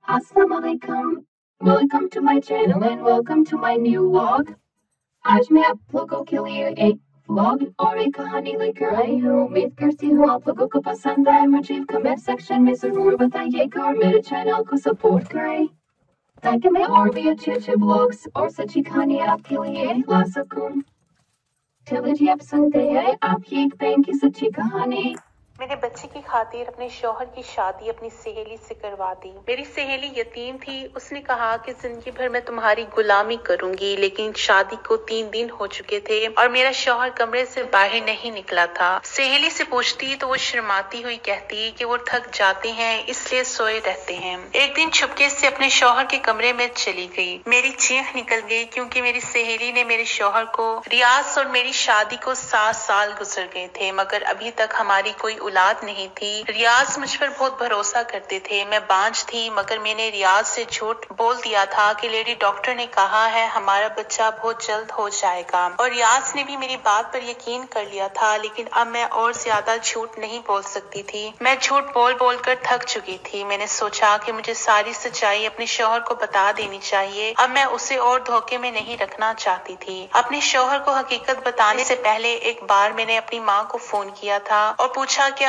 Assalamualaikum. Welcome to my channel and welcome to my new vlog. आज मैं आप लोगों के लिए एक व्लॉग और एक कहानी लेकर आई हूँ। उम्मीद करती हूँ आप लोगों को पसंद आए। मुझे कमेंट सेक्शन में जरूर बताइएगा और मेरे चैनल को सपोर्ट करें ताकि मैं और भी अच्छे अच्छे ब्लॉग्स और सच्ची कहानियाँ आपके लिए ला सकूँ। चलिए जी, आप सुनते हैं आपकी एक बहन की सच्ची कहानी। मैंने बच्चे की खातिर अपने शौहर की शादी अपनी सहेली से करवा दी। मेरी सहेली यतीम थी। उसने कहा कि जिंदगी भर मैं तुम्हारी गुलामी करूंगी, लेकिन शादी को 3 दिन हो चुके थे और मेरा शौहर कमरे से बाहर नहीं निकला था। सहेली से पूछती तो वो शर्माती हुई कहती कि वो थक जाते हैं इसलिए सोए रहते हैं। एक दिन छुपके से अपने शौहर के कमरे में चली गई। मेरी चीख निकल गई क्योंकि मेरी सहेली ने मेरे शौहर को रियाज और मेरी शादी को 7 साल गुजर गए थे, मगर अभी तक हमारी कोई औलाद नहीं थी। रियाज मुझ पर बहुत भरोसा करते थे। मैं बांझ थी, मगर मैंने रियाज से झूठ बोल दिया था कि लेडी डॉक्टर ने कहा है हमारा बच्चा बहुत जल्द हो जाएगा, और रियाज ने भी मेरी बात पर यकीन कर लिया था। लेकिन अब मैं और ज्यादा झूठ नहीं बोल सकती थी। मैं झूठ बोल बोल कर थक चुकी थी। मैंने सोचा कि मुझे सारी सच्चाई अपने शौहर को बता देनी चाहिए। अब मैं उसे और धोखे में नहीं रखना चाहती थी। अपने शौहर को हकीकत बताने से पहले एक बार मैंने अपनी माँ को फोन किया था और पूछा कि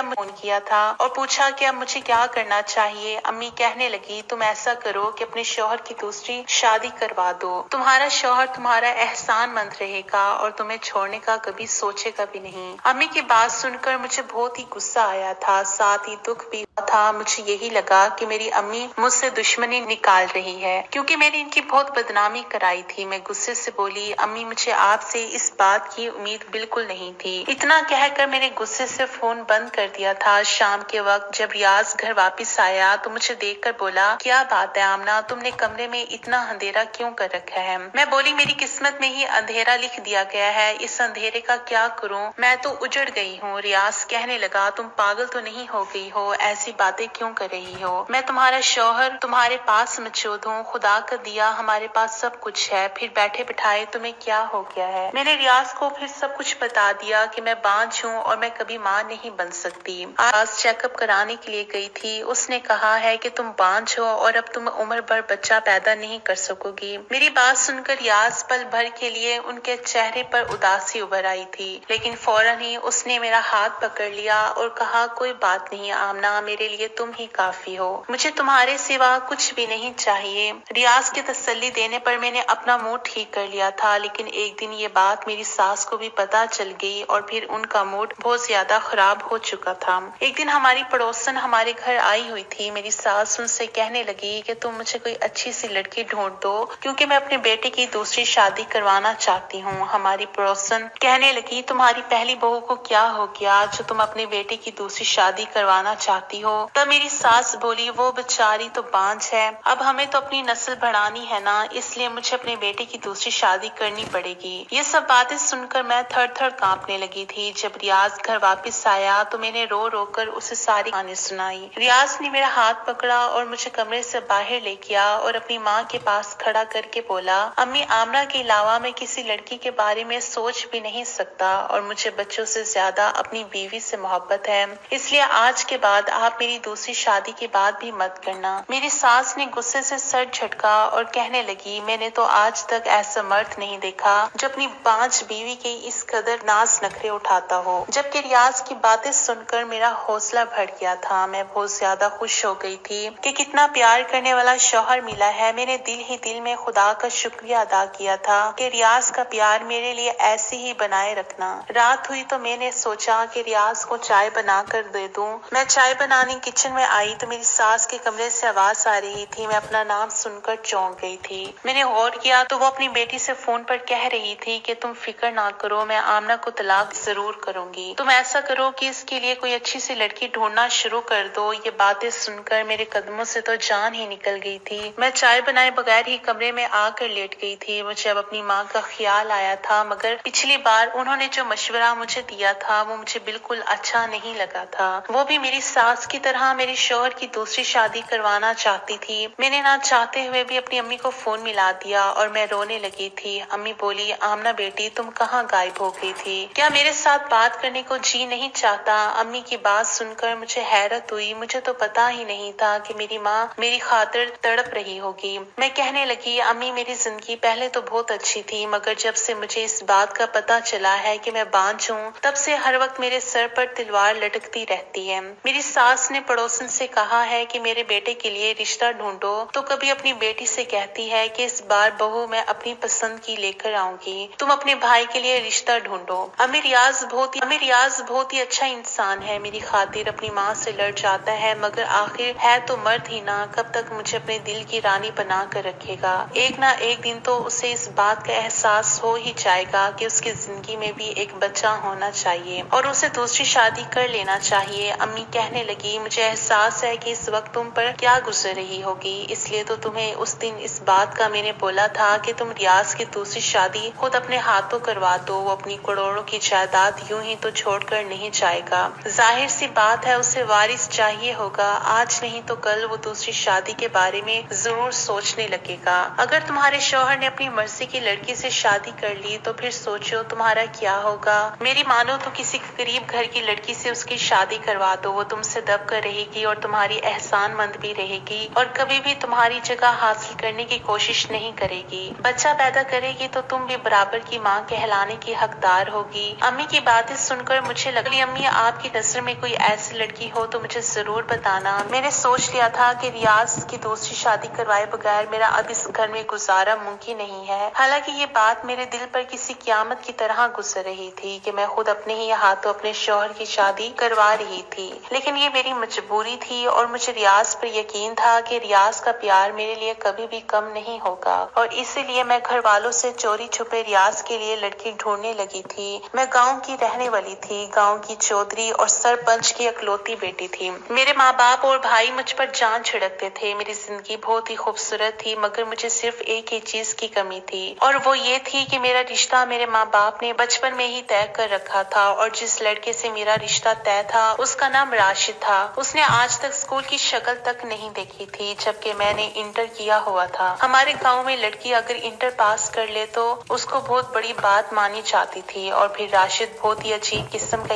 अब मुझे क्या करना चाहिए। अम्मी कहने लगी तुम ऐसा करो कि अपने शौहर की दूसरी शादी करवा दो। तुम्हारा शौहर तुम्हारा एहसानमंद रहेगा और तुम्हें छोड़ने का कभी सोचेगा भी नहीं। अम्मी की बात सुनकर मुझे बहुत ही गुस्सा आया था, साथ ही दुख भी था। मुझे यही लगा कि मेरी अम्मी मुझसे दुश्मनी निकाल रही है क्योंकि मैंने इनकी बहुत बदनामी कराई थी। मैं गुस्से से बोली अम्मी मुझे आपसे इस बात की उम्मीद बिल्कुल नहीं थी। इतना कहकर मैंने गुस्से से फोन बंद कर दिया था। शाम के वक्त जब रियाज घर वापस आया तो मुझे देखकर बोला क्या बात है आमना, तुमने कमरे में इतना अंधेरा क्यों कर रखा है। मैं बोली मेरी किस्मत में ही अंधेरा लिख दिया गया है, इस अंधेरे का क्या करूं, मैं तो उजड़ गई हूँ। रियाज कहने लगा तुम पागल तो नहीं हो गई हो, ऐसी बातें क्यों कर रही हो। मैं तुम्हारा शौहर तुम्हारे पास मौजूद हूँ, खुदा का दिया हमारे पास सब कुछ है, फिर बैठे बिठाए तुम्हें क्या हो गया है। मैंने रियाज को फिर सब कुछ बता दिया कि मैं बांझ हूँ और मैं कभी माँ नहीं बन सकती। आज चेकअप कराने के लिए गई थी। उसने कहा है कि तुम बांझ हो और अब तुम उम्र भर बच्चा पैदा नहीं कर सकोगी। मेरी बात सुनकर रियाज पल भर के लिए उनके चेहरे पर उदासी उभर आई थी, लेकिन फौरन ही उसने मेरा हाथ पकड़ लिया और कहा कोई बात नहीं आमना, मेरे लिए तुम ही काफी हो, मुझे तुम्हारे सिवा कुछ भी नहीं चाहिए। रियाज की तसल्ली देने पर मैंने अपना मूड ठीक कर लिया था, लेकिन एक दिन ये बात मेरी सास को भी पता चल गई और फिर उनका मूड बहुत ज्यादा खराब हो चुका था। एक दिन हमारी पड़ोसन हमारे घर आई हुई थी। मेरी सास उनसे कहने लगी कि तुम मुझे कोई अच्छी सी लड़की ढूंढ दो क्योंकि मैं अपने बेटे की दूसरी शादी करवाना चाहती हूँ। हमारी पड़ोसन कहने लगी तुम्हारी पहली बहू को क्या हो गया जो तुम अपने बेटे की दूसरी शादी करवाना चाहती हो। तब मेरी सास बोली वो बेचारी तो बांझ है, अब हमें तो अपनी नस्ल बढ़ानी है ना, इसलिए मुझे अपने बेटे की दूसरी शादी करनी पड़ेगी। ये सब बातें सुनकर मैं थर थर कांपने लगी थी। जब रियाज घर वापस आया तो मैंने रो रो कर उसे सारी कहानी सुनाई। रियाज ने मेरा हाथ पकड़ा और मुझे कमरे से बाहर ले गया और अपनी माँ के पास खड़ा करके बोला अम्मी आमना के अलावा मैं किसी लड़की के बारे में सोच भी नहीं सकता और मुझे बच्चों से ज्यादा अपनी बीवी से मोहब्बत है, इसलिए आज के बाद आप मेरी दूसरी शादी की बात भी मत करना। मेरी सास ने गुस्से से सर झटका और कहने लगी मैंने तो आज तक ऐसा मर्द नहीं देखा जो अपनी बांझ बीवी के इस कदर नाज नखरे उठाता हो। जबकि रियाज की बातें सुनकर मेरा हौसला बढ़ गया था। मैं बहुत ज्यादा खुश हो गई थी कि कितना प्यार करने वाला शौहर मिला है। मैंने दिल ही दिल में खुदा का शुक्रिया अदा किया था कि रियाज का प्यार मेरे लिए ऐसे ही बनाए रखना। रात हुई तो मैंने सोचा कि रियाज को चाय बना कर दे दूं। मैं चाय बनाने किचन में आई तो मेरी सास के कमरे से आवाज आ रही थी। मैं अपना नाम सुनकर चौंक गई थी। मैंने गौर किया तो वो अपनी बेटी से फोन पर कह रही थी कि तुम फिक्र ना करो, मैं आमना को तलाक जरूर करूंगी, तुम ऐसा करो कि इसके लिए कोई अच्छी सी लड़की ढूंढना शुरू कर दो। ये बातें सुनकर मेरे कदमों से तो जान ही निकल गई थी। मैं चाय बनाए बगैर ही कमरे में आकर लेट गई थी। मुझे अब अपनी माँ का ख्याल आया था, मगर पिछली बार उन्होंने जो मशवरा मुझे दिया था वो मुझे बिल्कुल अच्छा नहीं लगा था। वो भी मेरी सास की तरह मेरे शौहर की दूसरी शादी करवाना चाहती थी। मैंने ना चाहते हुए भी अपनी अम्मी को फोन मिला दिया और मैं रोने लगी थी। अम्मी बोली, आमना बेटी तुम कहाँ गायब हो गई थी? क्या मेरे साथ बात करने को जी नहीं चाहता? अम्मी की बात सुनकर मुझे हैरत हुई। मुझे तो पता ही नहीं था कि मेरी माँ मेरी खातिर तड़प रही होगी। मैं कहने लगी, अम्मी मेरी जिंदगी पहले तो बहुत अच्छी थी, मगर जब से मुझे इस बात का पता चला है कि मैं बांझ हूँ, तब से हर वक्त मेरे सर पर तलवार लटकती रहती है। मेरी सास ने पड़ोसन से कहा है कि मेरे बेटे के लिए रिश्ता ढूंढो, तो कभी अपनी बेटी से कहती है कि इस बार बहू मैं अपनी पसंद की लेकर आऊंगी, तुम अपने भाई के लिए रिश्ता ढूंढो। अमीर रियाज बहुत ही अच्छा इंसान है, मेरी खातिर अपनी माँ से लड़ जाता है, मगर आखिर है तो मर्द ही ना, कब तक मुझे अपने दिल की रानी बना कर रखेगा। एक ना एक दिन तो उसे इस बात का एहसास हो ही जाएगा कि उसकी जिंदगी में भी एक बच्चा होना चाहिए और उसे दूसरी शादी कर लेना चाहिए। अम्मी कहने लगी, मुझे एहसास है कि इस वक्त तुम पर क्या गुजर रही होगी, इसलिए तो तुम्हें उस दिन इस बात का मैंने बोला था कि तुम रियाज की दूसरी शादी खुद अपने हाथों करवा दो। वो अपनी करोड़ों की जायदाद यूं ही तो छोड़कर नहीं जाएगा। जाहिर सी बात है उसे वारिस चाहिए होगा, आज नहीं तो कल वो दूसरी शादी के बारे में जरूर सोचने लगेगा। अगर तुम्हारे शौहर ने अपनी मर्जी की लड़की से शादी कर ली तो फिर सोचो तुम्हारा क्या होगा। मेरी मानो तो किसी गरीब घर की लड़की से उसकी शादी करवा दो, वो तुमसे दब कर रहेगी और तुम्हारी एहसानमंद भी रहेगी और कभी भी तुम्हारी जगह हासिल करने की कोशिश नहीं करेगी। बच्चा पैदा करेगी तो तुम भी बराबर की माँ कहलाने की हकदार होगी। अम्मी की बातें सुनकर मुझे लगी, अम्मी आपकी नजर में कोई ऐसी लड़की हो तो मुझे जरूर बताना। मैंने सोच लिया था कि रियाज की दूसरी शादी करवाए बगैर मेरा अब इस घर में गुजारा मुमकिन नहीं है। हालांकि ये बात मेरे दिल पर किसी क़यामत की तरह गुजर रही थी कि मैं खुद अपने ही हाथों अपने शौहर की शादी करवा रही थी, लेकिन ये मेरी मजबूरी थी और मुझे रियाज पर यकीन था कि रियाज का प्यार मेरे लिए कभी भी कम नहीं होगा और इसीलिए मैं घर वालों से चोरी छुपे रियाज के लिए लड़की ढूंढने लगी थी। मैं गाँव की रहने वाली थी, गाँव की चौधरी और सरपंच की इकलौती बेटी थी। मेरे माँ बाप और भाई मुझ पर जान छिड़कते थे। मेरी जिंदगी बहुत ही खूबसूरत थी, मगर मुझे सिर्फ एक ही चीज की कमी थी और वो ये थी कि मेरा रिश्ता मेरे माँ बाप ने बचपन में ही तय कर रखा था और जिस लड़के से मेरा रिश्ता तय था उसका नाम राशिद था। उसने आज तक स्कूल की शक्ल तक नहीं देखी थी, जबकि मैंने इंटर किया हुआ था। हमारे गाँव में लड़की अगर इंटर पास कर ले तो उसको बहुत बड़ी बात मानी जाती थी और फिर राशिद बहुत ही अजीब किस्म का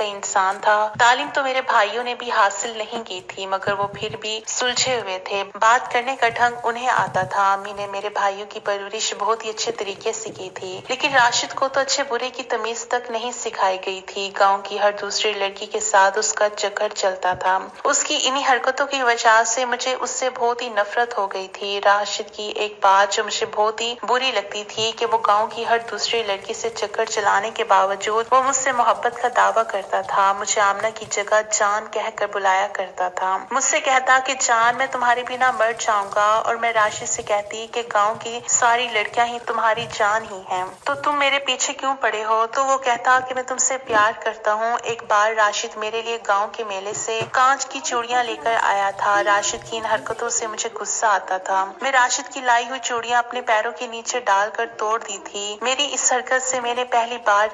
इंसान था। तालीम तो मेरे भाइयों ने भी हासिल नहीं की थी, मगर वो फिर भी सुलझे हुए थे। बात करने का ढंग उन्हें आता था। अम्मी ने मेरे भाइयों की परवरिश बहुत ही अच्छे तरीके से की थी, लेकिन राशिद को तो अच्छे बुरे की तमीज तक नहीं सिखाई गई थी। गांव की हर दूसरी लड़की के साथ उसका चक्कर चलता था। उसकी इन्हीं हरकतों की वजह से मुझे उससे बहुत ही नफरत हो गई थी। राशिद की एक बात जो मुझे बहुत ही बुरी लगती थी कि वो गाँव की हर दूसरी लड़की से चक्कर चलाने के बावजूद वो मुझसे मोहब्बत का दावा करता था। मुझे आमना की जगह जान कहकर बुलाया करता था। मुझसे कहता कि जान मैं तुम्हारे बिना मर जाऊंगा और मैं राशिद से कहती कि गांव की सारी लड़कियां ही तुम्हारी जान ही हैं, तो तुम मेरे पीछे क्यों पड़े हो? तो वो कहता कि मैं तुमसे प्यार करता हूँ। एक बार राशिद मेरे लिए गांव के मेले से कांच की चूड़ियां लेकर आया था। राशिद की इन हरकतों से मुझे गुस्सा आता था। मैं राशिद की लाई हुई चूड़ियां अपने पैरों के नीचे डालकर तोड़ दी थी। मेरी इस हरकत से मैंने पहली बार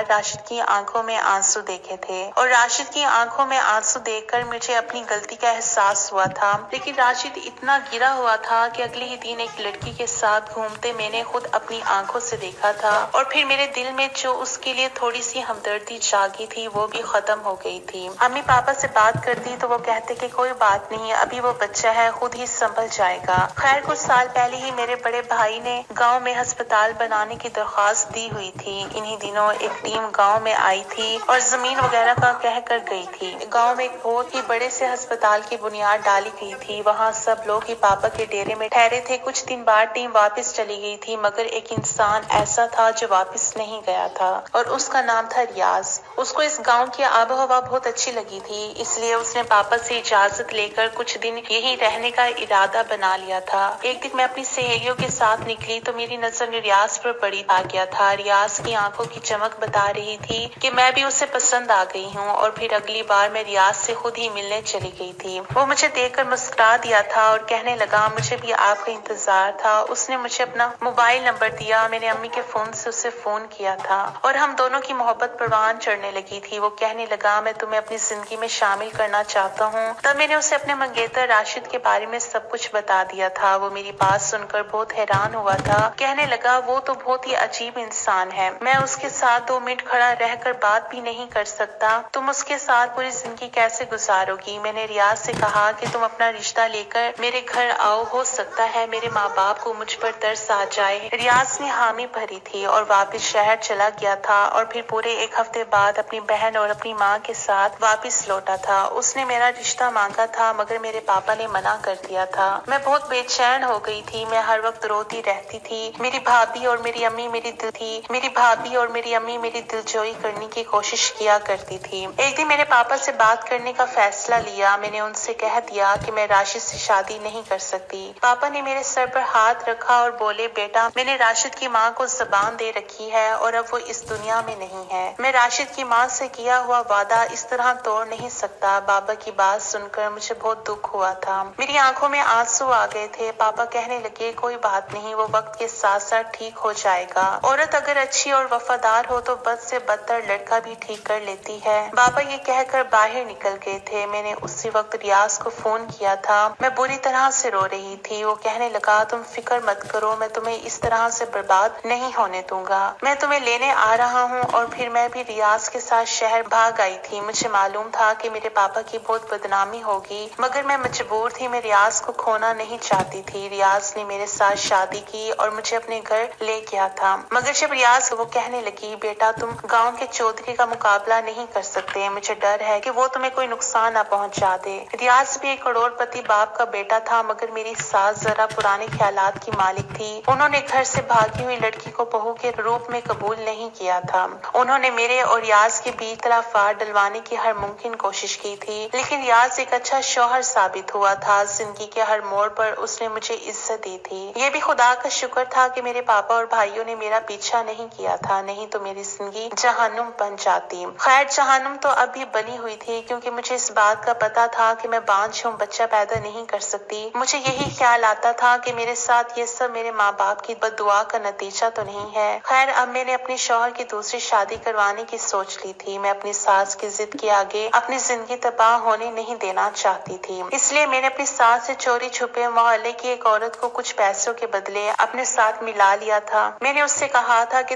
राशिद की आंखों में आंसू देखे थे और राशिद की आंखों में आंसू देखकर मुझे अपनी गलती का एहसास हुआ था। लेकिन राशिद इतना गिरा हुआ था कि अगले ही दिन एक लड़की के साथ घूमते मैंने खुद अपनी आंखों से देखा था और फिर मेरे दिल में जो उसके लिए थोड़ी सी हमदर्दी जागी थी वो भी खत्म हो गई थी। अम्मी पापा से बात करती तो वो कहते कि कोई बात नहीं, अभी वो बच्चा है, खुद ही संभल जाएगा। खैर कुछ साल पहले ही मेरे बड़े भाई ने गाँव में अस्पताल बनाने की दरख्वास्त दी हुई थी। इन्हीं दिनों एक टीम गांव में आई थी और जमीन वगैरह का कह कर गई थी। गांव में एक बहुत ही बड़े से अस्पताल की बुनियाद डाली गई थी। वहां सब लोग ही पापा के डेरे में ठहरे थे। कुछ दिन बाद टीम वापस चली गई थी, मगर एक इंसान ऐसा था जो वापस नहीं गया था और उसका नाम था रियाज। उसको इस गाँव की आबो हवा बहुत अच्छी लगी थी, इसलिए उसने पापा से इजाजत लेकर कुछ दिन यही रहने का इरादा बना लिया था। एक दिन मैं अपनी सहेलियों के साथ निकली तो मेरी नजर रियाज पर पड़ी आ गया था। रियाज की आंखों की चमक बता रही थी कि मैं भी उसे पसंद आ गई हूँ और फिर अगली बार मैं रियाज से खुद ही मिलने चली गई थी। वो मुझे देखकर मुस्कुरा दिया था और कहने लगा मुझे भी आपका इंतजार था। उसने मुझे अपना मोबाइल नंबर दिया। मैंने अम्मी के फोन से उसे फोन किया था और हम दोनों की मोहब्बत परवान चढ़ने लगी थी। वो कहने लगा मैं तुम्हें अपनी जिंदगी में शामिल करना चाहता हूँ। तब मैंने उसे अपने मंगेतर राशिद के बारे में सब कुछ बता दिया था। वो मेरी बात सुनकर बहुत हैरान हुआ था। कहने लगा वो तो बहुत ही अजीब इंसान है, मैं उसके साथ 2 मिनट खड़ा रहकर बात भी नहीं कर सकता, तुम उसके साथ पूरी जिंदगी कैसे गुजारोगी। मैंने रियाज से कहा कि तुम अपना रिश्ता लेकर मेरे घर आओ, हो सकता है मेरे माँ बाप को मुझ पर तरस आ जाए। रियाज ने हामी भरी थी और वापस शहर चला गया था और फिर पूरे 1 हफ्ते बाद अपनी बहन और अपनी माँ के साथ वापस लौटा था। उसने मेरा रिश्ता मांगा था मगर मेरे पापा ने मना कर दिया था। मैं बहुत बेचैन हो गई थी, मैं हर वक्त रोती रहती थी। मेरी भाभी और मेरी अम्मी मेरी दिलजोई करने की कोशिश किया करती थी। एक दिन मेरे पापा से बात करने का फैसला लिया। मैंने उनसे कह दिया कि मैं राशिद से शादी नहीं कर सकती। पापा ने मेरे सर पर हाथ रखा और बोले बेटा मैंने राशिद की माँ को ज़बान दे रखी है और अब वो इस दुनिया में नहीं है। मैं राशिद की माँ से किया हुआ वादा इस तरह तोड़ नहीं सकता। बाबा की बात सुनकर मुझे बहुत दुख हुआ था, मेरी आंखों में आंसू आ गए थे। पापा कहने लगे कोई बात नहीं, वो वक्त के साथ साथ ठीक हो जाएगा। औरत अगर अच्छी और वफादार हो तो बद से बदतर लड़का भी ठीक कर लेती है। बाबा ये कहकर बाहर निकल गए थे। मैंने उसी वक्त रियाज को फोन किया था। मैं बुरी तरह से रो रही थी। वो कहने लगा तुम फिक्र मत करो, मैं तुम्हें इस तरह से बर्बाद नहीं होने दूंगा। मैं तुम्हें लेने आ रहा हूँ। और फिर मैं भी रियाज के साथ शहर भाग आई थी। मुझे मालूम था कि मेरे पापा की बहुत बदनामी होगी मगर मैं मजबूर थी। मैं रियाज को खोना नहीं चाहती थी। रियाज ने मेरे साथ शादी की और मुझे अपने घर ले गया था। मगर जब रियाज वो कहने लगी बेटा तुम गांव के चौधरी का मुकाबला नहीं कर सकते, मुझे डर है कि वो तुम्हें कोई नुकसान ना पहुंचा दे। रियाज भी एक करोड़पति बाप का बेटा था मगर मेरी सास जरा पुराने ख्यालात की मालिक थी। उन्होंने घर से भागी हुई लड़की को बहू के रूप में कबूल नहीं किया था। उन्होंने मेरे और रियाज के बीच तलाफार डलवाने की हर मुमकिन कोशिश की थी लेकिन रियाज एक अच्छा शौहर साबित हुआ था। जिंदगी के हर मोड़ पर उसने मुझे इज्जत दी थी। ये भी खुदा का शुक्र था कि मेरे पापा और भाइयों ने मेरा पीछा नहीं किया था, नहीं तो मेरी जिंदगी जहन्नुम बन जाती। खैर जहन्नुम तो अब भी बनी हुई थी क्योंकि मुझे इस बात का पता था कि मैं बांझ हूँ, बच्चा पैदा नहीं कर सकती। मुझे यही ख्याल आता था कि मेरे साथ ये सब मेरे माँ बाप की बद्दुआ का नतीजा तो नहीं है। खैर अब मैंने अपने शौहर की दूसरी शादी करवाने की सोच ली थी। मैं अपनी सास की जिद के आगे अपनी जिंदगी तबाह होने नहीं देना चाहती थी। इसलिए मैंने अपनी सास से चोरी छुपे मोहल्ले की एक औरत को कुछ पैसों के बदले अपने साथ मिला लिया था। मैंने उससे कहा था कि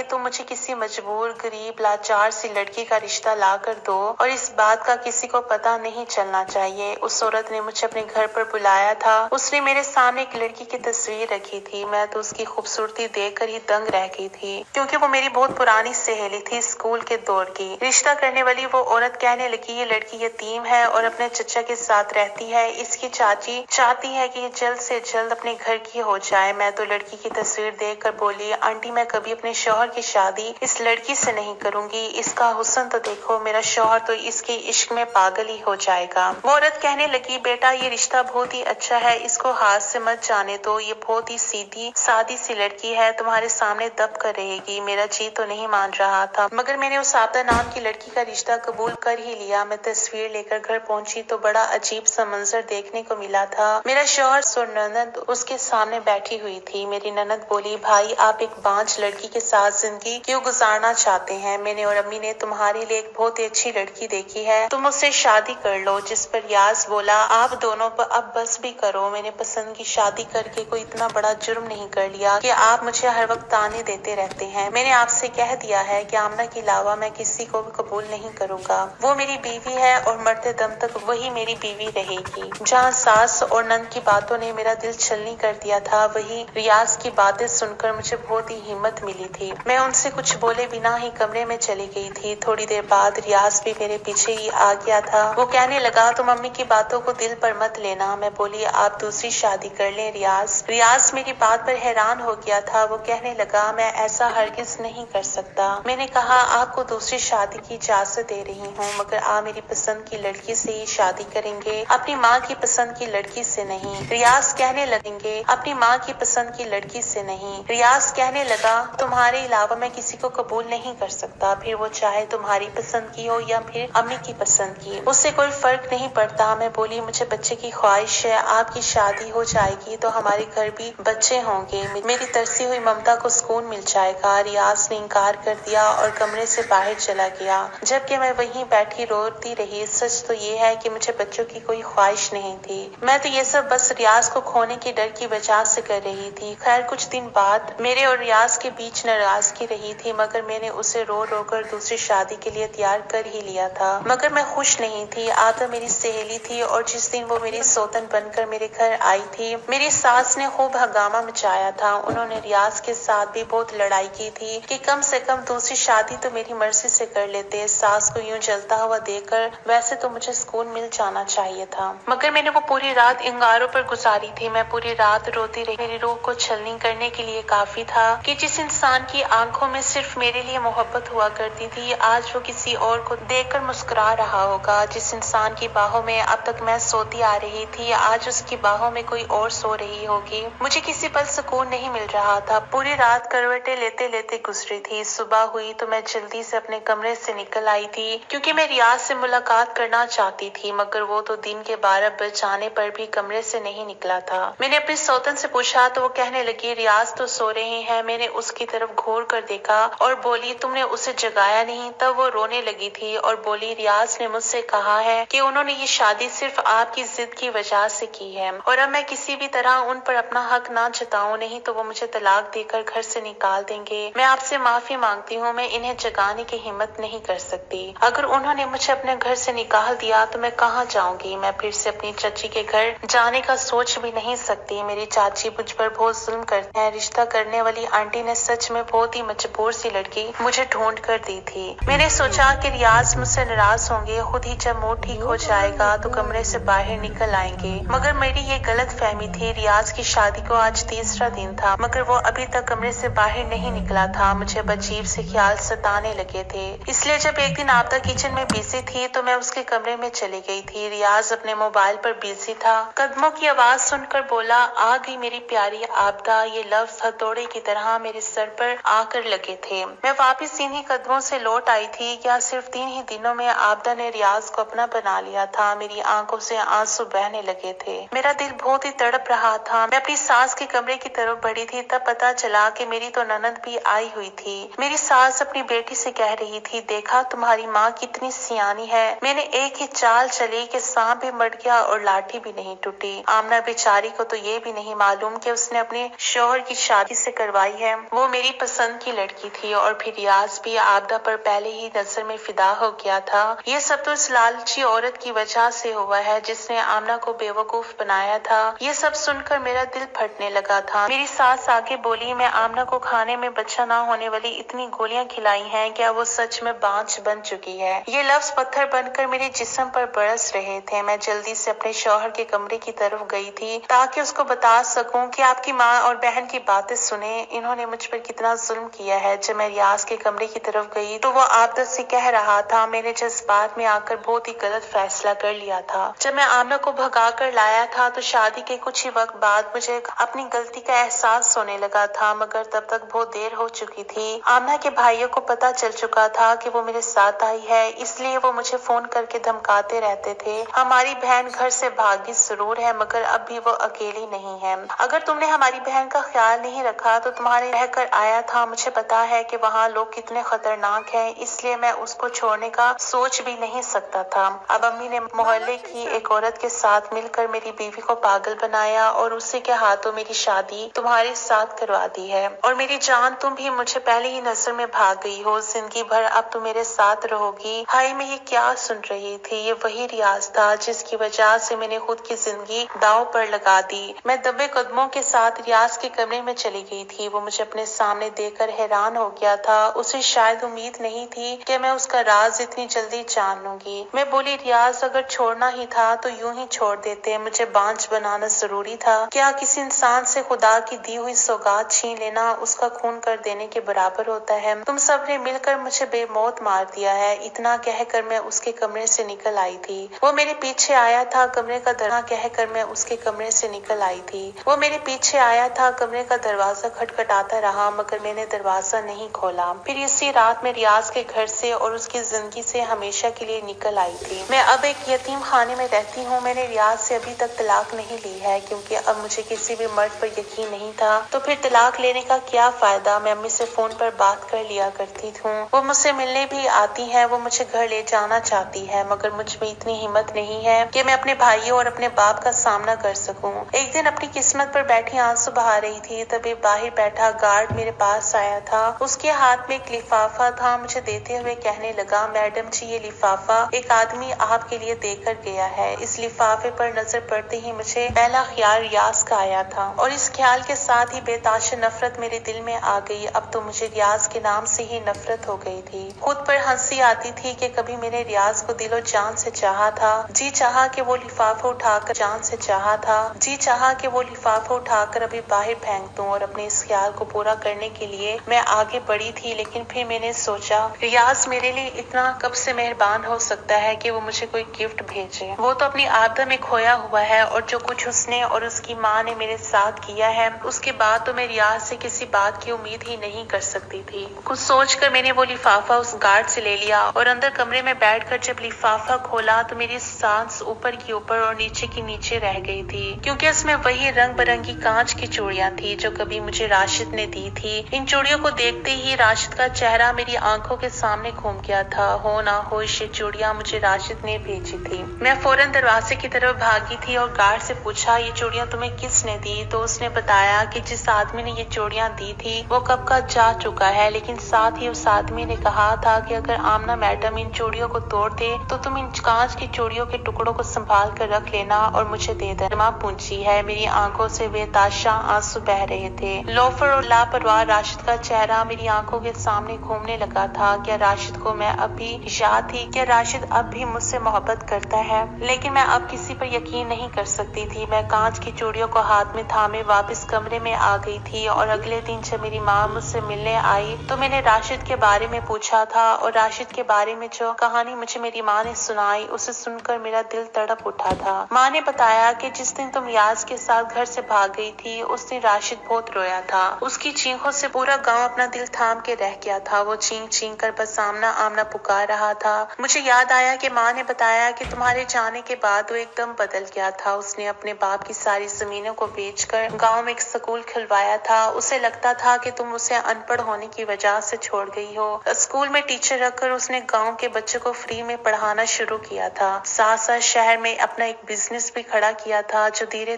तुम मुझे किसी मजबूर गरीब लाचार सी लड़की का रिश्ता ला कर दो और इस बात का किसी को पता नहीं चलना चाहिए। उस औरत ने मुझे अपने घर पर बुलाया था। उसने मेरे सामने एक लड़की की तस्वीर रखी थी। मैं तो उसकी खूबसूरती देखकर ही दंग रह गई थी क्योंकि वो मेरी बहुत पुरानी सहेली थी, स्कूल के दौर की। रिश्ता करने वाली वो औरत कहने लगी ये लड़की यतीम है और अपने चचा के साथ रहती है। इसकी चाची चाहती है कि ये जल्द से जल्द अपने घर की हो जाए। मैं तो लड़की की तस्वीर देखकर बोली आंटी मैं कभी अपने शौहर की शादी इस लड़की से नहीं करूंगी। इसका हुस्न तो देखो, मेरा शौहर तो इसके इश्क में पागल ही हो जाएगा। वो औरत कहने लगी बेटा ये रिश्ता बहुत ही अच्छा है, इसको हाथ से मत जाने दो। ये बहुत ही सीधी सादी सी लड़की है, तुम्हारे सामने दब कर रहेगी। मेरा जी तो नहीं मान रहा था मगर मैंने उस आबदा नाम की लड़की का रिश्ता कबूल कर ही लिया। मैं तस्वीर लेकर घर पहुंची तो बड़ा अजीब सा मंजर देखने को मिला था। मेरा शौहर और ननद उसके सामने बैठी हुई थी। मेरी ननद बोली भाई आप एक बांझ लड़की के साथ जिंदगी क्यों गुजारना चाहते हैं? मैंने और अम्मी ने तुम्हारे लिए एक बहुत ही अच्छी लड़की देखी है, तुम उससे शादी कर लो। जिस पर रियाज बोला आप दोनों पर अब बस भी करो, मैंने पसंद की शादी करके कोई इतना बड़ा जुर्म नहीं कर लिया कि आप मुझे हर वक्त ताने देते रहते हैं। मैंने आपसे कह दिया है कि आमना के अलावा मैं किसी को भी कबूल नहीं करूंगा। वो मेरी बीवी है और मरते दम तक वही मेरी बीवी रहेगी। जहाँ सास और नंद की बातों ने मेरा दिल छलनी कर दिया था वही रियाज की बातें सुनकर मुझे बहुत ही हिम्मत मिली थी। मैं उनसे कुछ बोले बिना ही कमरे में चली गई थी। थोड़ी देर बाद रियाज भी मेरे पीछे ही आ गया था। वो कहने लगा तुम मम्मी की बातों को दिल पर मत लेना। मैं बोली आप दूसरी शादी कर लें रियाज मेरी बात पर हैरान हो गया था। वो कहने लगा मैं ऐसा हरगिज नहीं कर सकता। मैंने कहा आपको दूसरी शादी की इजाजत दे रही हूँ मगर आप मेरी पसंद की लड़की से ही शादी करेंगे, अपनी माँ की पसंद की लड़की से नहीं। रियाज कहने लगेंगे अपनी माँ की पसंद की लड़की से नहीं। रियाज कहने लगा तुम्हारे अलावा मैं किसी को कबूल नहीं कर सकता, फिर वो चाहे तुम्हारी पसंद की हो या फिर अम्मी की पसंद की, उससे कोई फर्क नहीं पड़ता। मैं बोली मुझे बच्चे की ख्वाहिश है, आपकी शादी हो जाएगी तो हमारे घर भी बच्चे होंगे। मेरी तरसी हुई ममता को सुकून मिल जाएगा। रियाज ने इनकार कर दिया और कमरे से बाहर चला गया, जबकि मैं वहीं बैठी रोती रही। सच तो ये है कि मुझे बच्चों की कोई ख्वाहिश नहीं थी। मैं तो ये सब बस रियाज को खोने के डर की वजह से कर रही थी। खैर कुछ दिन बाद मेरे और रियाज के बीच नाराजगी रही थी, मगर मैंने उसे रो रो कर दूसरी शादी के लिए तैयार कर ही लिया था। मगर मैं खुश नहीं थी। आधा मेरी सहेली थी और जिस दिन वो मेरी सौतन बनकर मेरे घर आई थी, मेरी सास ने खूब हंगामा मचाया था। उन्होंने रियाज के साथ भी बहुत लड़ाई की थी कि कम से कम दूसरी शादी तो मेरी मर्जी से कर लेते। सास को यूं जलता हुआ देखकर वैसे तो मुझे सुकून मिल जाना चाहिए था, मगर मैंने वो पूरी रात इंगारों पर गुजारी थी। मैं पूरी रात रोती रही। मेरी रूह को छलनी करने के लिए काफी था कि जिस इंसान की आंखों में सिर्फ मेरे लिए मोहब्बत हुआ करती थी, आज वो किसी और को देखकर मुस्कुरा रहा होगा। जिस इंसान की बाहों में अब तक मैं सोती आ रही थी, आज उसकी बाहों में कोई और सो रही होगी। मुझे किसी पल सुकून नहीं मिल रहा था। पूरी रात करवटें लेते लेते गुजरी थी। सुबह हुई तो मैं जल्दी से अपने कमरे से निकल आई थी, क्योंकि मैं रियाज से मुलाकात करना चाहती थी, मगर वो तो दिन के 12 बज जाने पर भी कमरे से नहीं निकला था। मैंने अपनी सौतन से पूछा तो वो कहने लगी, रियाज तो सो रहे हैं। मैंने उसकी तरफ घूर कर देखा और बोली, तुमने उसे जगाया नहीं? तब वो रोने लगी थी और बोली, रियाज ने मुझसे कहा है कि उन्होंने ये शादी सिर्फ आपकी जिद की वजह से की है और अब मैं किसी भी तरह उन पर अपना हक ना जताऊं, नहीं तो वो मुझे तलाक देकर घर से निकाल देंगे। मैं आपसे माफी मांगती हूँ, मैं इन्हें जगाने की हिम्मत नहीं कर सकती। अगर उन्होंने मुझे अपने घर से निकाल दिया तो मैं कहाँ जाऊंगी? मैं फिर से अपनी चाची के घर जाने का सोच भी नहीं सकती। मेरी चाची मुझ पर बहुत जुल्म करते हैं। रिश्ता करने वाली आंटी ने सच में बहुत ही मजबूर सी लड़की मुझे ढूंढ कर दी थी। मैंने सोचा कि रियाज मुझसे नाराज होंगे, खुद ही जब मूड ठीक हो जाएगा तो कमरे से बाहर निकल आएंगे, मगर मेरी ये गलत फहमी थी। रियाज की शादी को आज तीसरा दिन था, मगर वो अभी तक कमरे से बाहर नहीं निकला था। मुझे अजीब से ख्याल सताने लगे थे। इसलिए जब एक दिन आपदा किचन में बिजी थी तो मैं उसके कमरे में चली गई थी। रियाज अपने मोबाइल पर बिजी था। कदमों की आवाज सुनकर बोला, आ गई मेरी प्यारी आपदा। ये लफ्ज हथौड़े की तरह मेरे सर पर आकर लगे थे। मैं वापस इन्हीं कदमों से लौट आई थी। क्या सिर्फ 3 ही दिनों में आपदा ने रियाज को अपना बना लिया था? मेरी आंखों से आंसू बहने लगे थे। मेरा दिल बहुत ही तड़प रहा था। मैं अपनी सास के कमरे की तरफ बढ़ी थी, तब पता चला कि मेरी तो ननद भी आई हुई थी। मेरी सास अपनी बेटी से कह रही थी, देखा तुम्हारी माँ कितनी सियानी है। मैंने एक ही चाल चली कि सांप भी मर गया और लाठी भी नहीं टूटी। आमना बेचारी को तो ये भी नहीं मालूम कि उसने अपने शौहर की शादी से करवाई है। वो मेरी पसंद की लड़की थी और फिर रियाज भी आपदा पर पहले ही नजर में फिदा हो गया था। ये सब तो उस लालची औरत की वजह से हुआ है जिसने आमना को बेवकूफ बनाया था। ये सब सुनकर मेरा दिल फटने लगा था। मेरी सास आगे बोली, मैं आमना को खाने में बच्चा ना होने वाली इतनी गोलियां खिलाई हैं, क्या वो सच में बांझ बन चुकी है? ये लफ्ज पत्थर बनकर मेरे जिस्म पर बरस रहे थे। मैं जल्दी से अपने शौहर के कमरे की तरफ गई थी ताकि उसको बता सकूं कि आपकी माँ और बहन की बातें सुने, इन्होंने मुझ पर कितना जुल्म किया है। जब मैं रियाज के कमरे की तरफ गई तो वो आपदा से कह रहा था, मैंने जज्बात में आकर बहुत ही गलत फैसला कर लिया था। जब मैं आमना को भगा कर लाया था तो शादी के कुछ ही वक्त बाद मुझे अपनी गलती का एहसास होने लगा था, मगर तब तक बहुत देर हो चुकी थी। आमना के भाइयों को पता चल चुका था कि वो मेरे साथ आई है, इसलिए वो मुझे फोन करके धमकाते रहते थे। हमारी बहन घर से भागी जरूर है, मगर अब भी वो अकेली नहीं है। अगर तुमने हमारी बहन का ख्याल नहीं रखा तो तुम्हारे रहकर आया था। मुझे पता है कि वहाँ लोग कितने खतरनाक हैं, इसलिए मैं उसको छोड़ने का सोच भी नहीं सकता था। अब अम्मी ने मोहल्ले की एक औरत के साथ मिलकर मेरी बीवी को पागल बनाया और उसी के हाथों मेरी शादी तुम्हारे साथ करवा दी है। और मेरी जान, तुम भी मुझे पहले ही नजर में भाग गई हो। जिंदगी भर अब तुम मेरे साथ रहोगी। हाय, मैं ये क्या सुन रही थी? ये वही रियाज था जिसकी वजह से मैंने खुद की जिंदगी दांव पर लगा दी। मैं दबे कदमों के साथ रियाज के कमरे में चली गई थी। वो मुझे अपने सामने देखकर हैरान हो गया था। उसे शायद उम्मीद नहीं थी कि मैं उसका राज इतनी जल्दी जान लूंगी। मैं बोली, रियाज अगर छोड़ना ही था तो यूं ही छोड़ देते, मुझे बांझ बनाना जरूरी था? क्या किसी इंसान से खुदा की दी हुई सौगात छीन लेना उसका खून कर देने के बराबर होता है? तुम सब ने मिलकर मुझे बेमौत मार दिया है। इतना कहकर मैं उसके कमरे से निकल आई थी। वो मेरे पीछे आया था, कमरे का दरवाजा कहकर मैं उसके कमरे से निकल आई थी। वो मेरे पीछे आया था, कमरे का दरवाजा खटखटाता रहा, मगर मैंने दरवाजा नहीं खोला। फिर इसी रात में रियाज के घर से और उसकी जिंदगी से हमेशा के लिए निकल आई थी। मैं अब एक यतीम खाने में रहती हूँ। मैंने रियाज से अभी तक तलाक नहीं ली है, क्योंकि अब मुझे किसी भी मर्द पर यकीन नहीं नहीं था तो फिर तलाक लेने का क्या फायदा। मैं अम्मी से फोन पर बात कर लिया करती हूँ, वो मुझसे मिलने भी आती है, वो मुझे घर ले जाना चाहती है, मगर मुझ में इतनी हिम्मत नहीं है कि मैं अपने भाइयों और अपने बाप का सामना कर सकूं। एक दिन अपनी किस्मत पर बैठी आंसू बहा रही थी, तभी बाहर बैठा गार्ड मेरे पास आया था। उसके हाथ में एक लिफाफा था, मुझे देते हुए कहने लगा, मैडम जी ये लिफाफा एक आदमी आपके लिए देकर गया है। इस लिफाफे पर नजर पड़ते ही मुझे पहला ख्याल रियाज का आया था और इस ख्याल के साथ ही बेताशा नफरत मेरे दिल में आ गई। अब तो मुझे रियाज के नाम से ही नफरत हो गई थी। खुद पर हंसी आती थी कि कभी मैंने रियाज को दिलो जान से चाहा था। जी चाहा कि वो लिफाफा उठाकर जान से चाहा था। जी चाहा कि वो लिफाफा उठाकर अभी बाहर फेंक दूं और अपने इस ख्याल को पूरा करने के लिए मैं आगे बढ़ी थी। लेकिन फिर मैंने सोचा रियाज मेरे लिए इतना कब से मेहरबान हो सकता है कि वो मुझे कोई गिफ्ट भेजे। वो तो अपनी आपदा में खोया हुआ है और जो कुछ उसने और उसकी माँ ने मेरे साथ किया है उसके बाद तो मैं रियाज से किसी बात की उम्मीद ही नहीं कर सकती थी। कुछ सोचकर मैंने वो लिफाफा उस गार्ड से ले लिया और अंदर कमरे में बैठकर जब लिफाफा खोला तो मेरी सांस ऊपर की ऊपर और नीचे की नीचे रह गई थी, क्योंकि इसमें वही रंग बिरंगी कांच की चूड़ियां थी जो कभी मुझे राशिद ने दी थी। इन चूड़ियों को देखते ही राशिद का चेहरा मेरी आंखों के सामने घूम गया था। हो ना हो ये चूड़ियां मुझे राशिद ने भेजी थी। मैं फौरन दरवाजे की तरफ भागी थी और गार्ड से पूछा ये चूड़ियां तुम्हें किसने दी? तो उसने बताया कि जिस आदमी ने ये चूड़ियां दी थी वो कब का जा चुका है, लेकिन साथ ही उस आदमी ने कहा था कि अगर आमना मैडम इन चूड़ियों को तोड़ दे तो तुम इन कांच की चूड़ियों के टुकड़ों को संभाल कर रख लेना और मुझे दे देना। पूंछी है, मेरी आंखों से बेताशा आंसू बह रहे थे। लोफर और लापरवाह राशिद का चेहरा मेरी आंखों के सामने घूमने लगा था। क्या राशिद को मैं अब भी याद थी? क्या राशिद अब भी मुझसे मोहब्बत करता है? लेकिन मैं अब किसी पर यकीन नहीं कर सकती थी। मैं कांच की चूड़ियों को हाथ में थामे वापस कमरे में आ गई थी और अगले दिन जब मेरी माँ मुझसे मिलने आई तो मैंने राशिद के बारे में पूछा था और राशिद के बारे में जो कहानी मुझे मेरी माँ ने सुनाई उसे सुनकर मेरा दिल तड़प उठा था। माँ ने बताया कि जिस दिन तुम रियाज के साथ घर से भाग गई थी उस दिन राशिद बहुत रोया था। उसकी चीखों से पूरा गांव अपना दिल थाम के रह गया था। वो चीख चीख कर बस आमना आमना पुकार रहा था। मुझे याद आया कि माँ ने बताया कि तुम्हारे जाने के बाद वो एकदम बदल गया था। उसने अपने बाप की सारी जमीनों को बेचकर गांव में एक स्कूल खुलवाया था। उसे लगता था कि तुम उसे अनपढ़ होने की वजह से छोड़ गई हो। स्कूल में टीचर रखकर उसने गांव के बच्चों को फ्री में पढ़ाना शुरू किया था। साथ साथ शहर में अपना एक बिजनेस भी खड़ा किया था जो धीरे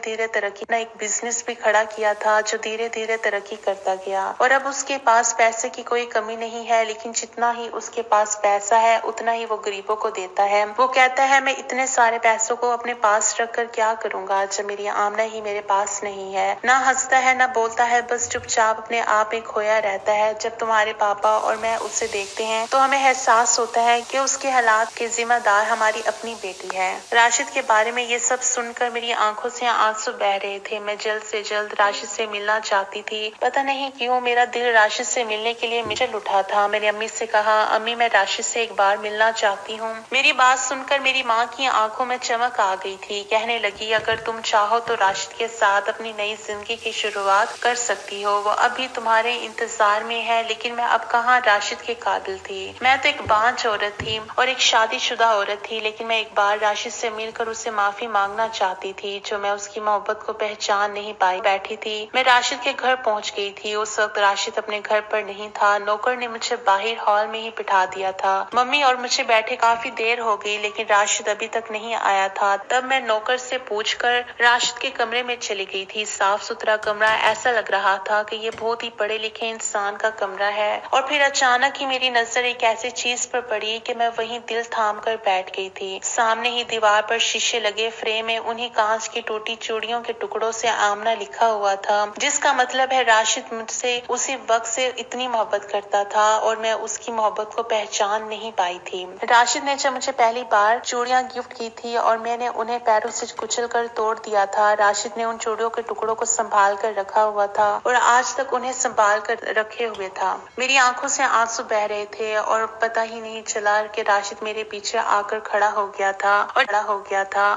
धीरे तरक्की करता गया। और अब उसके पास पैसे की कोई कमी नहीं है, लेकिन जितना ही उसके पास पैसा है उतना ही वो गरीबों को देता है। वो कहता है मैं इतने सारे पैसों को अपने पास रखकर क्या करूंगा जब मेरी आमना ही मेरे पास नहीं है। ना हंसता है ना बोलता है, बस चुपचाप अपने आप में खोया रहता है। जब तुम्हारे पापा और मैं उसे देखते हैं तो हमें एहसास होता है कि उसके हालात के जिम्मेदार हमारी अपनी बेटी है। राशिद के बारे में ये सब सुनकर मेरी आंखों से आंसू बह रहे थे। मैं जल्द से जल्द राशिद से मिलना चाहती थी। पता नहीं क्यों मेरा दिल राशिद से मिलने के लिए मिचल उठा था। मैंने अम्मी से कहा, अम्मी मैं राशिद से एक बार मिलना चाहती हूँ। मेरी बात सुनकर मेरी माँ की आंखों में चमक आ गई थी। कहने लगी, अगर तुम चाहो तो राशिद के साथ अपनी नई जिंदगी की शुरुआत कर सकती हो। वो अभी तुम्हारे इंतजार में है। लेकिन मैं अब कहाँ राशिद के काबिल थी। मैं तो एक बांझ औरत थी और एक शादीशुदा औरत थी। लेकिन मैं एक बार राशिद से मिलकर उसे माफी मांगना चाहती थी जो मैं उसकी मोहब्बत को पहचान नहीं पाई बैठी थी। मैं राशिद के घर पहुंच गई थी। उस वक्त राशिद अपने घर पर नहीं था। नौकर ने मुझे बाहर हॉल में ही बिठा दिया था। मम्मी और मुझे बैठे काफी देर हो गई लेकिन राशिद अभी तक नहीं आया था। तब मैं नौकर से पूछकर राशिद के कमरे में चली गई थी। साफ सुथरा कमरा, ऐसा लग रहा था कि ये बहुत ही पढ़े लिखे इंसान का कमरा है। और फिर अचानक ही मेरी नजर एक ऐसी चीज पर पड़ी कि मैं वहीं दिल थाम कर बैठ गई थी। सामने ही दीवार पर शीशे लगे फ्रेम में उन्हीं कांच की टूटी चूड़ियों के टुकड़ों से आमना लिखा हुआ था, जिसका मतलब है राशिद मुझसे उसी वक्त से इतनी मोहब्बत करता था और मैं उसकी मोहब्बत को पहचान नहीं पाई थी। राशिद ने जब मुझे पहली बार चूड़ियां गिफ्ट की थी और मैंने उन्हें पैरों से कुचल कर तोड़ दिया था, राशिद ने उन चूड़ियों के टुकड़ों को संभाल कर रखा हुआ था और आज तक उन्हें संभाल कर रखे हुए था। मेरी आंखों से आंसू बह रहे थे और पता ही नहीं चला कि राशिद मेरे पीछे आकर खड़ा हो गया था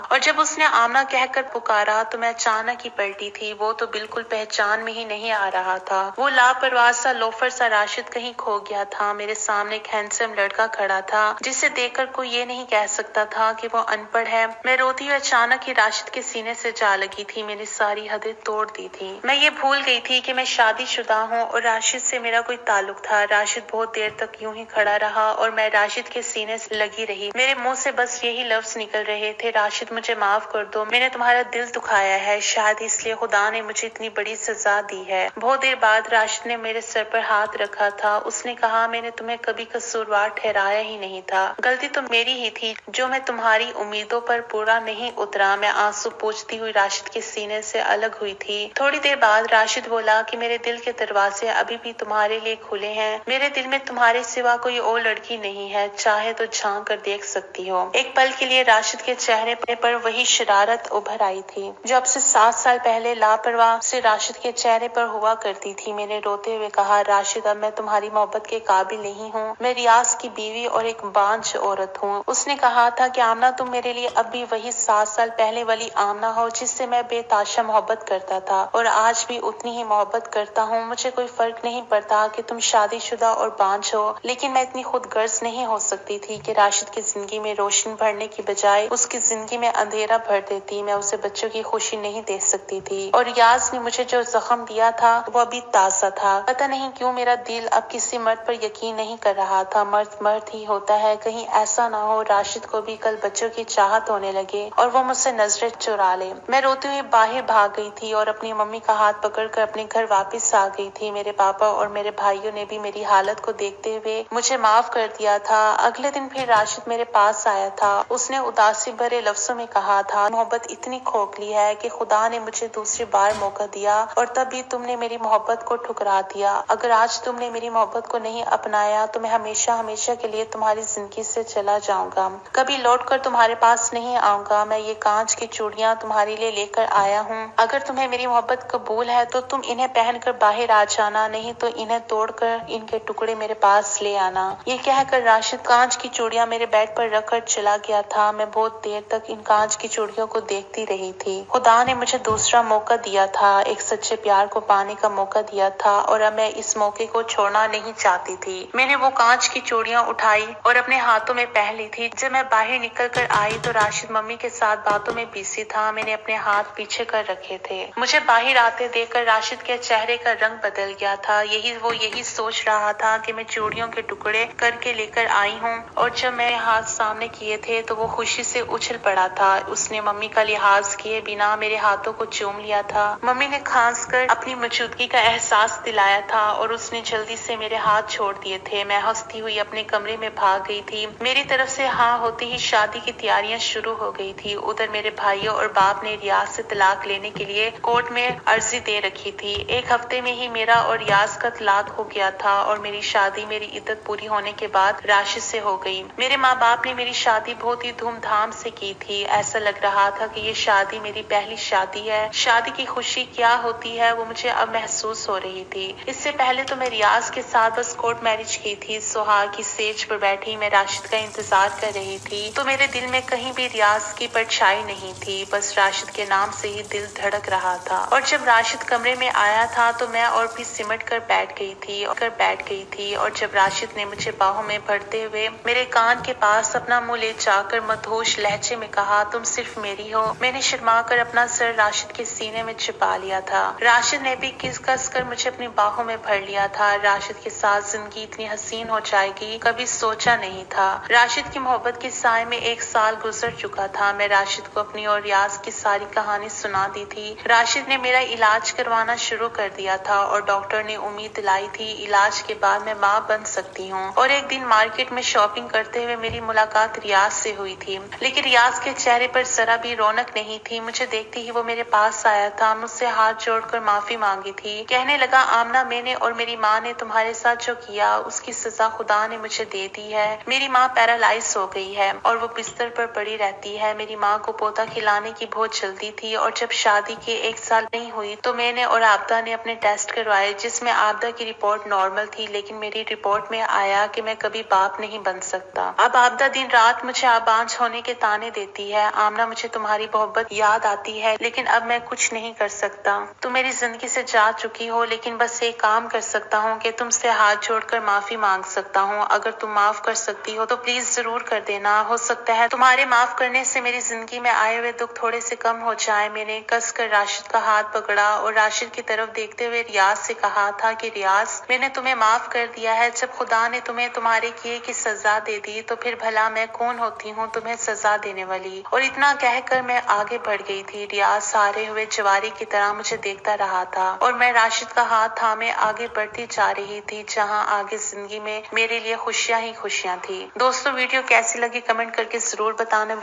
और जब उसने आमना कहकर पुकारा तो मैं अचानक ही पलटी थी। वो तो बिल्कुल पहचान में ही नहीं आ रहा था। वो लापरवाह सा लोफर सा राशिद कहीं खो गया था। मेरे सामने एक हैंडसम लड़का खड़ा था जिसे देखकर कोई ये नहीं कह सकता था कि वो अनपढ़ है। मैं रोती हुई अचानक ही राशिद के सीने से जा लगी थी। मैंने सारी हदें तोड़ दी थी। थी। मैं ये भूल गई थी कि मैं शादीशुदा हूँ और राशिद से मेरा कोई ताल्लुक था। राशिद बहुत देर तक यूं ही खड़ा रहा और मैं राशिद के सीने से लगी रही। मेरे मुंह से बस यही लफ्ज निकल रहे थे, राशिद मुझे माफ कर दो, मैंने तुम्हारा दिल दुखाया है, शायद इसलिए खुदा ने मुझे इतनी बड़ी सजा दी है। बहुत देर बाद राशिद ने मेरे सर पर हाथ रखा था। उसने कहा, मैंने तुम्हें कभी कसूरवार ठहराया ही नहीं था, गलती तो मेरी ही थी जो मैं तुम्हारी उम्मीदों पर पूरा नहीं उतरा। मैं आंसू पोंछती हुई राशिद के सीने से अलग हुई थी। थोड़ी देर बाद राशिद बोला कि मेरे दिल के दरवाजे अभी भी तुम्हारे लिए खुले हैं। मेरे दिल में तुम्हारे सिवा कोई और लड़की नहीं है, चाहे तो झांक कर देख सकती हो। एक पल के लिए राशिद के चेहरे पर वही शरारत उभर आई थी जो अब से 7 साल पहले लापरवाह से राशिद के चेहरे पर हुआ करती थी। मैंने रोते हुए कहा, राशिद अब मैं तुम्हारी मोहब्बत के काबिल नहीं हूँ, मैं रियाज की बीवी और एक बांझ औरत हूँ। उसने कहा था कि आमना तुम मेरे लिए अब भी वही 7 साल पहले वाली आमना हो जिससे मैं बेताशा मोहब्बत करता था और आज भी उतनी ही मोहब्बत करता हूँ। मुझे कोई फर्क नहीं पड़ता कि तुम शादीशुदा और बांझ हो, लेकिन मैं इतनी खुद गर्ज नहीं हो सकती थी कि राशिद की जिंदगी में रोशनी भरने की बजाय उसकी जिंदगी में अंधेरा भर देती। मैं उसे बच्चों की खुशी नहीं दे सकती थी और रियाज ने मुझे जो जख्म दिया था वो अभी ताजा था। पता नहीं क्यों मेरा दिल अब किसी मर्द पर यकीन नहीं कर रहा था। मर्द मर्द ही होता है, कहीं ऐसा ना हो राशिद को भी कल बच्चों की चाहत होने लगे और वो मुझसे नजरें चुरा ले। मैं रोते हुए बाहर भाग गई थी और अपनी मम्मी का हाथ पकड़कर अपने घर वापस आ गई थी। मेरे पापा और मेरे भाइयों ने भी मेरी हालत को देखते हुए मुझे माफ कर दिया था। अगले दिन फिर राशिद मेरे पास आया था। उसने उदासी भरे लफ्जों में कहा था, मोहब्बत इतनी खोखली है कि खुदा ने मुझे दूसरी बार मौका दिया और तब भी तुमने मेरी मोहब्बत को ठुकरा दिया। अगर आज तुमने मेरी मोहब्बत को नहीं अपनाया तो मैं हमेशा हमेशा के लिए तुम्हारी जिंदगी से चला जाऊंगा, कभी लौटकर तुम्हारे पास नहीं आऊंगा। मैं ये कांच की चूड़ियां तुम्हारे लिए लेकर आया हूँ, अगर तुम्हें मेरी मोहब्बत कबूल है तो तुम इन्हें पहनकर बाहर आ जाना, नहीं तो इन्हें तोड़कर इनके टुकड़े मेरे पास ले आना। ये कहकर राशिद कांच की चूड़ियां मेरे बेड पर रखकर चला गया था। मैं बहुत देर तक इन कांच की चूड़ियों को देखती रही थी। खुदा ने मुझे दूसरा मौका दिया था, एक सच्चे प्यार को पाने का मौका दिया था और अब मैं इस मौके को छोड़ना नहीं चाहती थी। मैंने वो कांच की चूड़ियां उठाई और अपने हाथों में पहन ली थी। जब मैं बाहर निकल कर आई तो राशिद मम्मी के साथ बातों में बिजी था। मैंने अपने हाथ पीछे कर रखे थे। मुझे बाहर आते देखकर राशिद के चेहरे का रंग बदल गया था। यही सोच रहा था कि मैं चूड़ियों के टुकड़े करके लेकर आई हूँ और जब मैं हाथ सामने किए थे तो वो खुशी से उछल पड़ा था। उसने मम्मी का लिहाज किए बिना मेरे हाथों को चूम लिया था। मम्मी ने खांस कर अपनी मौजूदगी का एहसास दिलाया था और उसने जल्दी से मेरे हाथ छोड़ दिए थे। मैं हंसती हुई अपने कमरे में भाग गई थी। मेरी तरफ से हाँ होते ही शादी की तैयारियां शुरू हो गई थी। उधर मेरे भाइयों और बाप ने रियाज से तलाक लेने के लिए कोर्ट में अर्जी दे रखी थी। एक हफ्ते में ही मेरा और रियाज का तलाक हो गया था और मेरी शादी मेरी इद्दत पूरी होने के बाद राशिद से हो गई। मेरे माँ बाप ने मेरी शादी बहुत ही धूमधाम से की थी। ऐसा लग रहा था कि ये शादी मेरी पहली शादी है। शादी की खुशी क्या होती है वो मुझे अब महसूस हो रही थी। इससे पहले तो मैं रियाज के साथ बस कोर्ट मैरिज की थी। सुहाग की सेज पर बैठी मैं राशिद का इंतजार कर रही थी तो मेरे दिल में कहीं भी रियाज की परछाई नहीं थी, बस राशिद के नाम से ही दिल धड़क रहा था। और जब राशिद कमरे में आया था तो मैं और भी सिमट कर बैठ गई थी और जब राशिद ने मुझे बाहों में भरते हुए मेरे कान के पास अपना मुंह ले जाकर मदहोश लहजे में कहा, तुम सिर्फ मेरी हो, मैंने शर्मा कर अपना सर राशिद के सीने में छिपा लिया था। राशिद ने भी कस कर मुझे अपनी बाहों में भर लिया था। राशिद के साथ जिंदगी इतनी हसीन हो जाएगी कभी सोचा नहीं था। राशिद की मोहब्बत के साए में 1 साल गुजर चुका था। मैं राशिद को अपनी और रियाज की सारी कहानी सुना दी थी। राशिद ने मेरा इलाज करवाना शुरू कर दिया था और डॉक्टर ने उम्मीद दिलाई थी इलाज के बाद मैं माँ बन सकती हूँ। और एक दिन मार्केट में शॉपिंग करते हुए मेरी मुलाकात रियाज से हुई थी, लेकिन रियाज के चेहरे पर जरा भी रौनक नहीं थी। मुझे देखते ही वो मेरे पास आया था, मुझसे हाथ जोड़कर माफी मांगी थी। कहने लगा, आमना मैंने और मेरी माँ ने तुम्हारे साथ जो किया उसकी सजा खुदा ने मुझे दे दी है। मेरी माँ पैरालाइज हो गई है और वो बिस्तर पर पड़ी रहती है। मेरी माँ को पोता खिलाने की बहुत जल्दी थी और जब शादी के 1 साल नहीं हुई तो मैंने और आपदा ने अपने टेस्ट करवाए जिसमें आबदा की रिपोर्ट नॉर्मल थी, लेकिन मेरी रिपोर्ट में आया कि मैं कभी बाप नहीं बन सकता। अब आबदा दिन रात मुझे आबांज होने के ताने देती है। आमना, मुझे तुम्हारी मोहब्बत याद आती है, लेकिन अब मैं कुछ नहीं कर सकता। तुम मेरी जिंदगी से जा चुकी हो, लेकिन बस एक काम कर सकता हूँ कि तुमसे हाथ जोड़कर माफी मांग सकता हूँ। अगर तुम माफ कर सकती हो तो प्लीज जरूर कर देना। हो सकता है तुम्हारे माफ करने से मेरी जिंदगी में आए हुए दुख थोड़े से कम हो जाए। मैंने कस कर राशिद का हाथ पकड़ा और राशिद की तरफ देखते हुए रियाज से कहा था कि रियाज, मैंने तुम्हें माफ कर दिया है। जब खुदा ने तुम्हें तुम्हारे किए की सजा दे दी तो फिर भला मैं कौन होती हूँ तुम्हें सजा देने वाली। और इतना कहकर मैं आगे बढ़ गई थी। रियाज सारे हुए जवारी की तरह मुझे देखता रहा था और मैं राशिद का हाथ थामे आगे बढ़ती जा रही थी, जहाँ आगे जिंदगी में मेरे लिए खुशियां ही खुशियां थी। दोस्तों, वीडियो कैसी लगी कमेंट करके जरूर बताना।